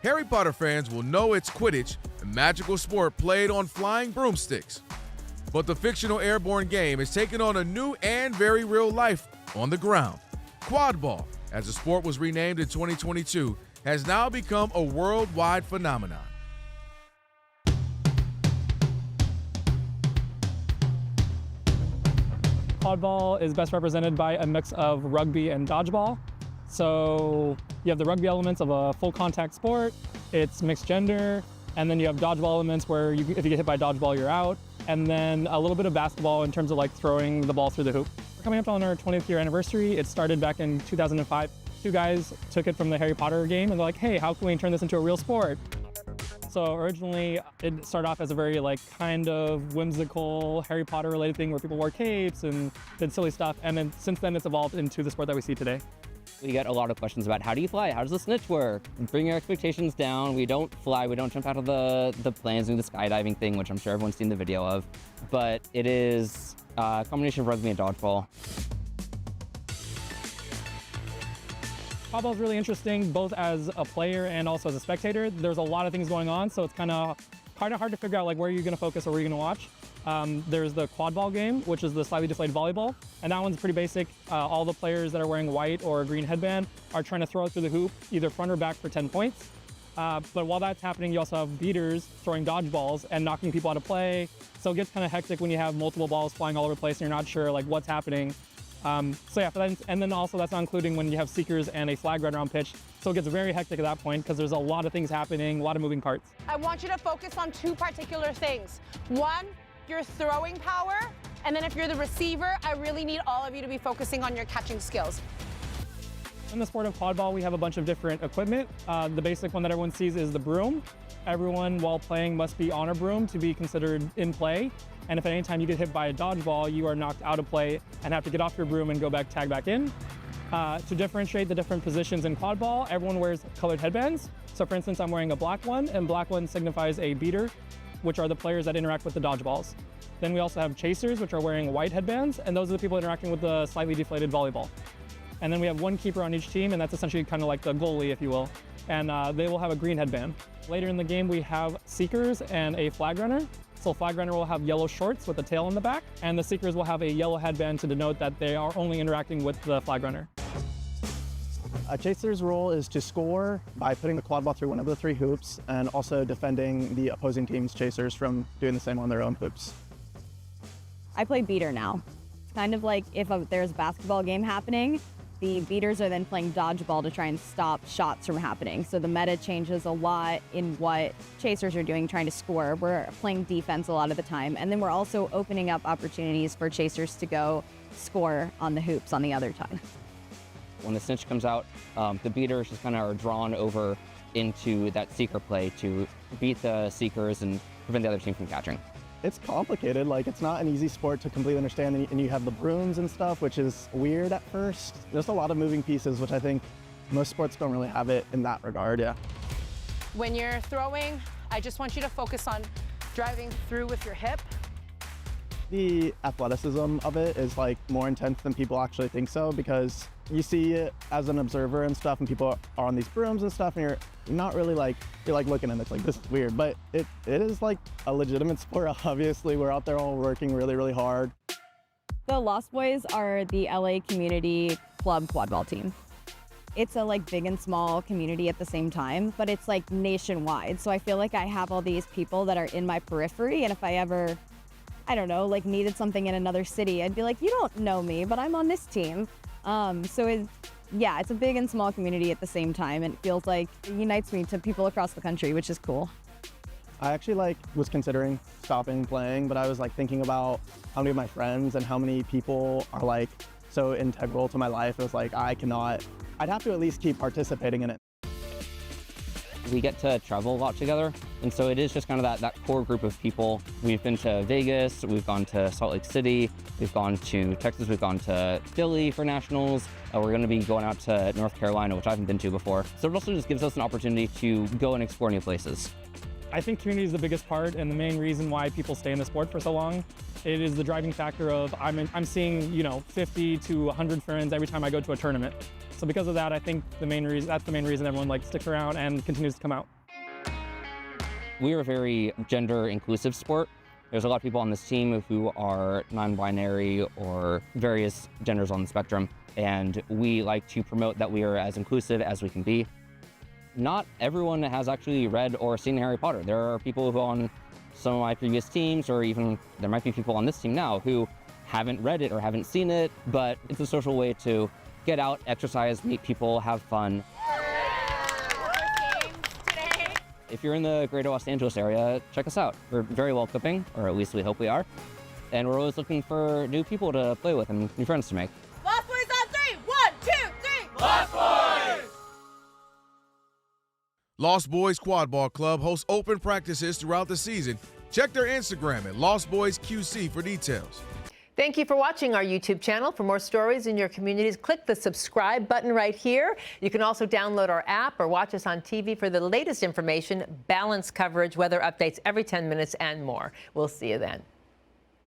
Harry Potter fans will know it's Quidditch, a magical sport played on flying broomsticks. But the fictional airborne game is taking on a new and very real life on the ground. Quadball, as the sport was renamed in 2022, has now become a worldwide phenomenon. Quadball is best represented by a mix of rugby and dodgeball. So you have the rugby elements of a full contact sport, it's mixed gender, and then you have dodgeball elements where if you get hit by a dodgeball, you're out, and then a little bit of basketball in terms of like throwing the ball through the hoop. We're coming up on our 20th year anniversary. It started back in 2005. Two guys took it from the Harry Potter game and they're like, hey, how can we turn this into a real sport? So originally it started off as a very like kind of whimsical Harry Potter related thing where people wore capes and did silly stuff. And then since then it's evolved into the sport that we see today. We get a lot of questions about how do you fly? How does the snitch work? Bring your expectations down. We don't fly, we don't jump out of the planes and do the skydiving thing, which I'm sure everyone's seen the video of. But it is a combination of rugby and dodgeball. Quadball is really interesting, both as a player and also as a spectator. There's a lot of things going on, so it's kind of hard to figure out like where you're going to focus or where you're going to watch. There's the Quadball game, which is the slightly deflated volleyball, and that one's pretty basic. All the players that are wearing white or a green headband are trying to throw it through the hoop, either front or back for 10 points. But while that's happening, you also have beaters throwing dodgeballs and knocking people out of play. So it gets kind of hectic when you have multiple balls flying all over the place and you're not sure like what's happening. So yeah, and then also that's not including when you have seekers and a flag runner on pitch. So it gets very hectic at that point because there's a lot of things happening, a lot of moving parts. I want you to focus on two particular things. One, your throwing power, and then if you're the receiver, I really need all of you to be focusing on your catching skills. In the sport of quadball, we have a bunch of different equipment. The basic one that everyone sees is the broom. Everyone, while playing, must be on a broom to be considered in play. And if at any time you get hit by a dodgeball, you are knocked out of play and have to get off your broom and go back, tag back in. To differentiate the different positions in quadball, everyone wears colored headbands. So for instance, I'm wearing a black one, and black one signifies a beater, which are the players that interact with the dodgeballs. Then we also have chasers, which are wearing white headbands, and those are the people interacting with the slightly deflated volleyball. And then we have one keeper on each team, and that's essentially kind of like the goalie, if you will. And they will have a green headband. Later in the game, we have seekers and a flag runner. So flag runner will have yellow shorts with a tail in the back, and the seekers will have a yellow headband to denote that they are only interacting with the flag runner. A chaser's role is to score by putting the quad ball through one of the three hoops and also defending the opposing team's chasers from doing the same on their own hoops. I play beater now. It's kind of like if there's a basketball game happening, the beaters are then playing dodgeball to try and stop shots from happening. So the meta changes a lot in what chasers are doing, trying to score. We're playing defense a lot of the time. And then we're also opening up opportunities for chasers to go score on the hoops on the other time. When the snitch comes out, the beaters just kind of are drawn over into that seeker play to beat the seekers and prevent the other team from catching. It's complicated, like it's not an easy sport to completely understand, and you have the brooms and stuff, which is weird at first. There's a lot of moving pieces, which I think most sports don't really have it in that regard, yeah. When you're throwing, I just want you to focus on driving through with your hip. The athleticism of it is like more intense than people actually think so, because you see it as an observer and stuff, and people are on these brooms and stuff, and you're not really like, you're like looking and it's like, this is weird, but it is like a legitimate sport. Obviously, we're out there all working really, really hard. The Lost Boys are the LA Community Club quadball team. It's a like big and small community at the same time, but it's like nationwide. So I feel like I have all these people that are in my periphery, and if I ever, I don't know, like needed something in another city, I'd be like, you don't know me, but I'm on this team. It's a big and small community at the same time, and it feels like it unites me to people across the country, which is cool. I actually was considering stopping playing, but I was like thinking about how many of my friends and how many people are like so integral to my life. It was like, I'd have to at least keep participating in it. We get to travel a lot together, and so it is just kind of that core group of people. We've been to Vegas, we've gone to Salt Lake City, we've gone to Texas, we've gone to Philly for nationals. We're going to be going out to North Carolina, which I haven't been to before. So it also just gives us an opportunity to go and explore new places. I think community is the biggest part and the main reason why people stay in the sport for so long. It is the driving factor of I'm seeing 50 to 100 friends every time I go to a tournament. So because of that, I think that's the main reason everyone sticks around and continues to come out. We are a very gender inclusive sport. There's a lot of people on this team who are non-binary or various genders on the spectrum, and we like to promote that we are as inclusive as we can be. Not everyone has actually read or seen Harry Potter. There are people who on some of my previous teams, or even there might be people on this team now who haven't read it or haven't seen it, but it's a social way to get out, exercise, meet people, have fun. If you're in the greater Los Angeles area, check us out. We're very welcoming, or at least we hope we are. And we're always looking for new people to play with and new friends to make. Lost Boys on 3. 1, 2, 3. Lost Boys! Lost Boys Quadball Club hosts open practices throughout the season. Check their Instagram at Lost Boys QC for details. Thank you for watching our YouTube channel. For more stories in your communities, click the subscribe button right here. You can also download our app or watch us on TV for the latest information, balanced coverage, weather updates every 10 minutes, and more. We'll see you then.